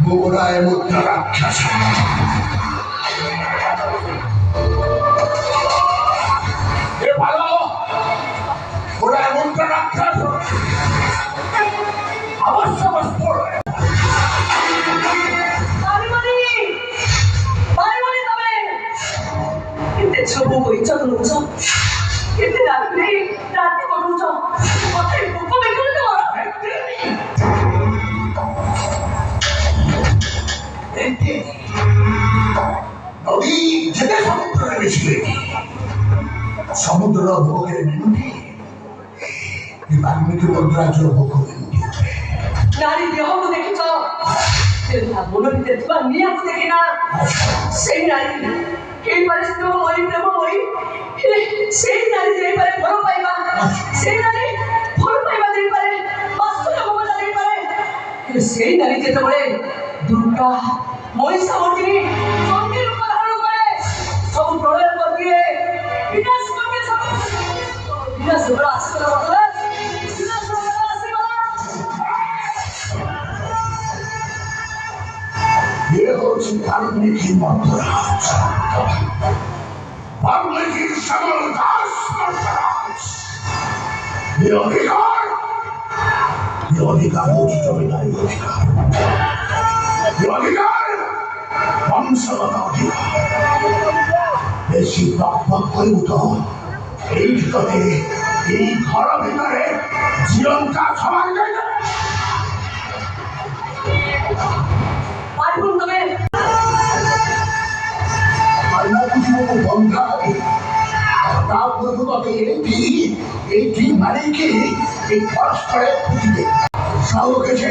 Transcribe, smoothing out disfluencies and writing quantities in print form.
বগুড়ায় মুদ্রা রাক্ষস ভালো ওরা মুদ্রা রাক্ষস অবশ্য Bobo itu nusa, itu nanti mau nusa, pakai buku begitu tu orang. নদী যেতে সমুদ্রে মিশবে সমুদ্র ভোগের মিনতি বাল্মীকি মন্ত্রাজ ভোগ মিনতি নারী দেহকে দেখেছ মনের ভিতরে নিয়াকে দেখি না সেই নারী এই পরিস্থিতি মরি প্রেম মরি সেই নারী যে পারে ভালো পাইবা সেই নারী ভালো পাইবা যে পারে বাস্তবে মমতা যে পারে সেই নারী যেতে বলে দুর্গা মহিষামর্দিনী চণ্ডীর উপর ধারণ করে সব প্রলয়ের পর দিয়ে বিনাশ করবে সব বিনাশ করে আসবে না বিনাশ করে আসবে না ये হচ্ছে বাল্মীকি মন্ত্রাজ বাল্মীকির সকল দাস মন্ত্রাজ ये अधिकार उचित जमीदारी अधिकार ये अधिकार वंशगत अधिकार বেশি বকবক করিব তো এই ভিতরে এই ঘর ভিতরে জীবনটা সমান যায় না পারবুন তবে আল্লাহ কিছু বন্ধা তাও তবে এই মানে কি এই পরস্পরের প্রতিদিন সব কিছু